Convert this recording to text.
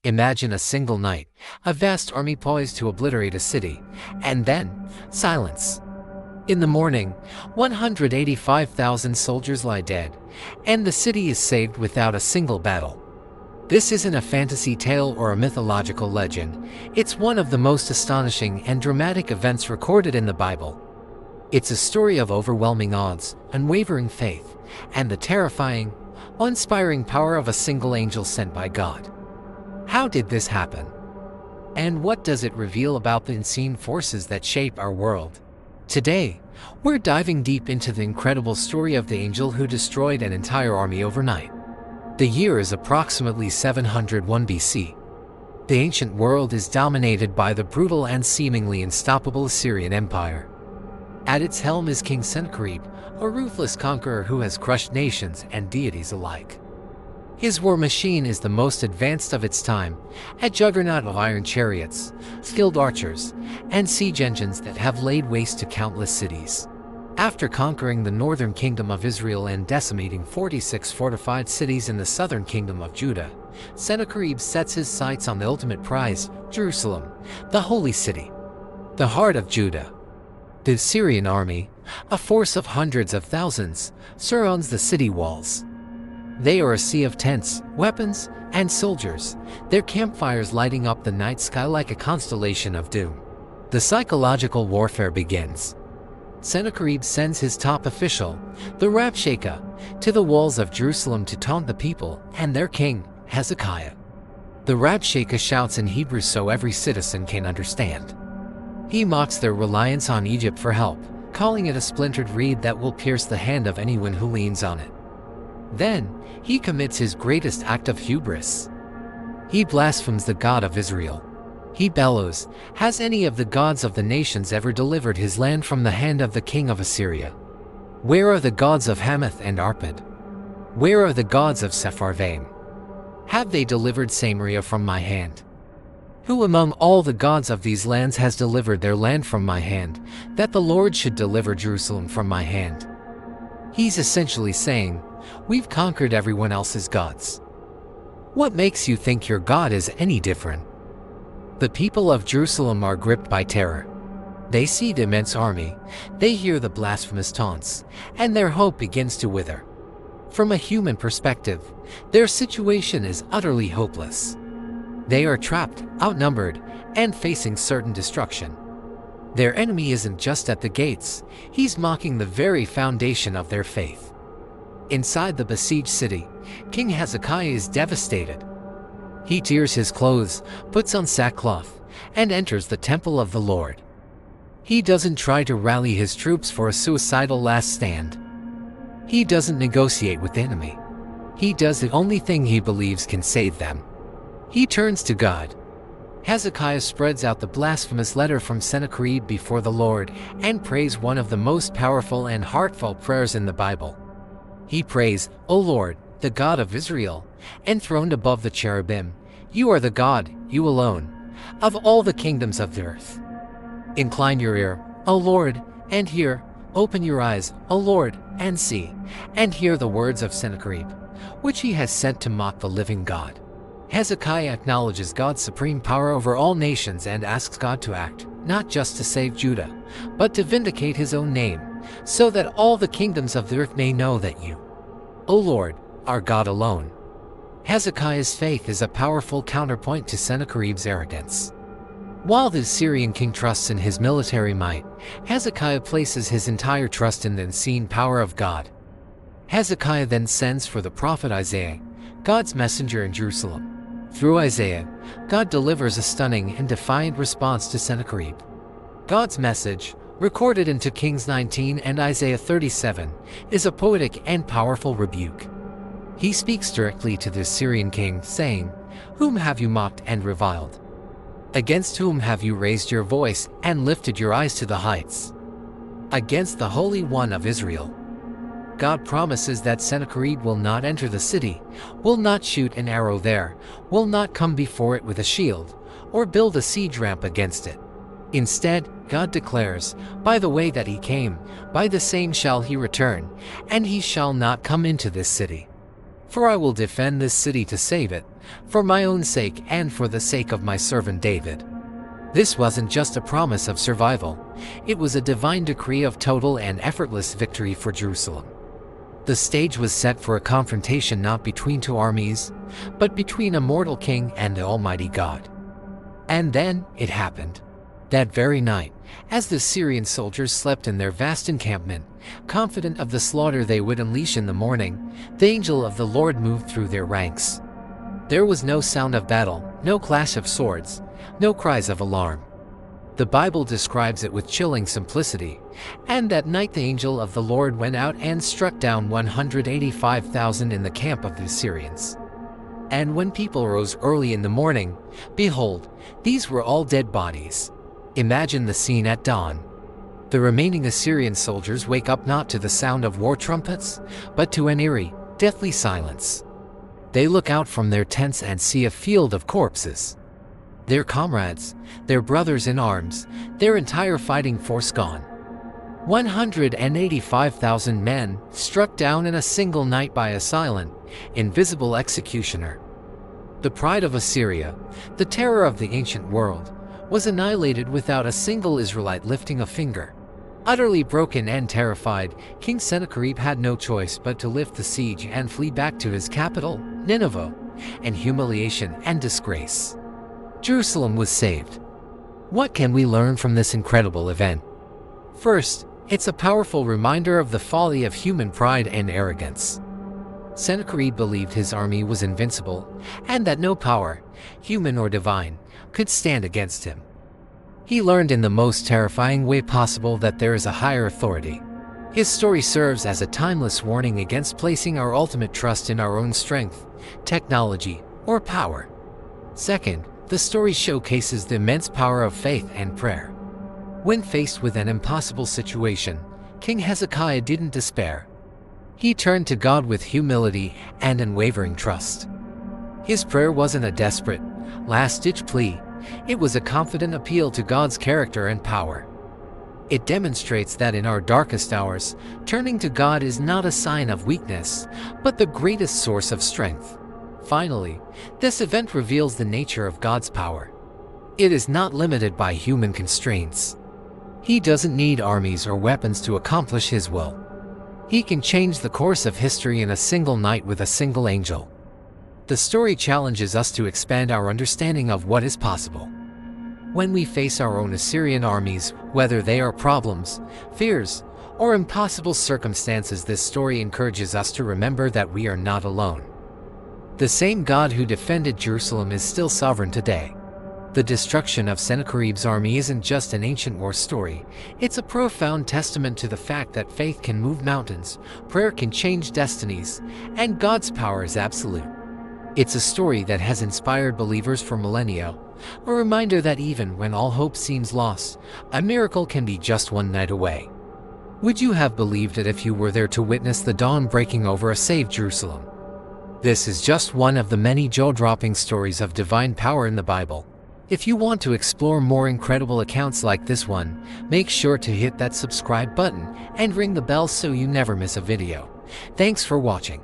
Imagine a single night, a vast army poised to obliterate a city, and then, silence. In the morning, 185,000 soldiers lie dead, and the city is saved without a single battle. This isn't a fantasy tale or a mythological legend. It's one of the most astonishing and dramatic events recorded in the Bible. It's a story of overwhelming odds, unwavering faith, and the terrifying, awe-inspiring power of a single angel sent by God. How did this happen? And what does it reveal about the unseen forces that shape our world? Today, we're diving deep into the incredible story of the angel who destroyed an entire army overnight. The year is approximately 701 BC. The ancient world is dominated by the brutal and seemingly unstoppable Assyrian Empire. At its helm is King Sennacherib, a ruthless conqueror who has crushed nations and deities alike. His war machine is the most advanced of its time, a juggernaut of iron chariots, skilled archers, and siege engines that have laid waste to countless cities. After conquering the northern kingdom of Israel and decimating 46 fortified cities in the southern kingdom of Judah, Sennacherib sets his sights on the ultimate prize, Jerusalem, the holy city, the heart of Judah. The Assyrian army, a force of hundreds of thousands, surrounds the city walls. They are a sea of tents, weapons, and soldiers, their campfires lighting up the night sky like a constellation of doom. The psychological warfare begins. Sennacherib sends his top official, the Rabshakeh, to the walls of Jerusalem to taunt the people and their king, Hezekiah. The Rabshakeh shouts in Hebrew so every citizen can understand. He mocks their reliance on Egypt for help, calling it a splintered reed that will pierce the hand of anyone who leans on it. Then, he commits his greatest act of hubris. He blasphemes the God of Israel. He bellows, "Has any of the gods of the nations ever delivered his land from the hand of the king of Assyria? Where are the gods of Hamath and Arpad? Where are the gods of Sepharvaim? Have they delivered Samaria from my hand? Who among all the gods of these lands has delivered their land from my hand, that the Lord should deliver Jerusalem from my hand?" He's essentially saying, we've conquered everyone else's gods. What makes you think your God is any different? The people of Jerusalem are gripped by terror. They see the immense army, they hear the blasphemous taunts, and their hope begins to wither. From a human perspective, their situation is utterly hopeless. They are trapped, outnumbered, and facing certain destruction. Their enemy isn't just at the gates, he's mocking the very foundation of their faith. Inside the besieged city, King Hezekiah is devastated. He tears his clothes, puts on sackcloth, and enters the temple of the Lord. He doesn't try to rally his troops for a suicidal last stand. He doesn't negotiate with the enemy. He does the only thing he believes can save them. He turns to God. Hezekiah spreads out the blasphemous letter from Sennacherib before the Lord and prays one of the most powerful and heartfelt prayers in the Bible. He prays, "O Lord, the God of Israel, enthroned above the cherubim, you are the God, you alone, of all the kingdoms of the earth. Incline your ear, O Lord, and hear, open your eyes, O Lord, and see, and hear the words of Sennacherib, which he has sent to mock the living God." Hezekiah acknowledges God's supreme power over all nations and asks God to act, not just to save Judah, but to vindicate his own name, so that all the kingdoms of the earth may know that you, O Lord, are God alone. Hezekiah's faith is a powerful counterpoint to Sennacherib's arrogance. While the Assyrian king trusts in his military might, Hezekiah places his entire trust in the unseen power of God. Hezekiah then sends for the prophet Isaiah, God's messenger in Jerusalem. Through Isaiah, God delivers a stunning and defiant response to Sennacherib. God's message, recorded in 2 Kings 19 and Isaiah 37, is a poetic and powerful rebuke. He speaks directly to the Assyrian king, saying, "Whom have you mocked and reviled? Against whom have you raised your voice and lifted your eyes to the heights? Against the Holy One of Israel." God promises that Sennacherib will not enter the city, will not shoot an arrow there, will not come before it with a shield, or build a siege ramp against it. Instead, God declares, "By the way that he came, by the same shall he return, and he shall not come into this city." For I will defend this city to save it, for my own sake and for the sake of my servant David." This wasn't just a promise of survival, it was a divine decree of total and effortless victory for Jerusalem. The stage was set for a confrontation not between two armies, but between a mortal king and the Almighty God. And then it happened. That very night, as the Syrian soldiers slept in their vast encampment, confident of the slaughter they would unleash in the morning, the angel of the Lord moved through their ranks. There was no sound of battle, no clash of swords, no cries of alarm. The Bible describes it with chilling simplicity. "And that night the angel of the Lord went out and struck down 185,000 in the camp of the Assyrians. And when people rose early in the morning, behold, these were all dead bodies." Imagine the scene at dawn. The remaining Assyrian soldiers wake up not to the sound of war trumpets, but to an eerie, deathly silence. They look out from their tents and see a field of corpses. Their comrades, their brothers in arms, their entire fighting force gone. 185,000 men struck down in a single night by a silent, invisible executioner. The pride of Assyria, the terror of the ancient world, was annihilated without a single Israelite lifting a finger. Utterly broken and terrified, King Sennacherib had no choice but to lift the siege and flee back to his capital, Nineveh, in humiliation and disgrace. Jerusalem was saved. What can we learn from this incredible event? First, it's a powerful reminder of the folly of human pride and arrogance. Sennacherib believed his army was invincible, and that no power, human or divine, could stand against him. He learned in the most terrifying way possible that there is a higher authority. His story serves as a timeless warning against placing our ultimate trust in our own strength, technology, or power. Second, the story showcases the immense power of faith and prayer. When faced with an impossible situation, King Hezekiah didn't despair. He turned to God with humility and unwavering trust. His prayer wasn't a desperate, last-ditch plea. It was a confident appeal to God's character and power. It demonstrates that in our darkest hours, turning to God is not a sign of weakness, but the greatest source of strength. Finally, this event reveals the nature of God's power. It is not limited by human constraints. He doesn't need armies or weapons to accomplish His will. He can change the course of history in a single night with a single angel. The story challenges us to expand our understanding of what is possible. When we face our own Assyrian armies, whether they are problems, fears, or impossible circumstances, this story encourages us to remember that we are not alone. The same God who defended Jerusalem is still sovereign today. The destruction of Sennacherib's army isn't just an ancient war story, it's a profound testament to the fact that faith can move mountains, prayer can change destinies, and God's power is absolute. It's a story that has inspired believers for millennia, a reminder that even when all hope seems lost, a miracle can be just one night away. Would you have believed it if you were there to witness the dawn breaking over a saved Jerusalem? This is just one of the many jaw-dropping stories of divine power in the Bible. If you want to explore more incredible accounts like this one, make sure to hit that subscribe button and ring the bell so you never miss a video. Thanks for watching.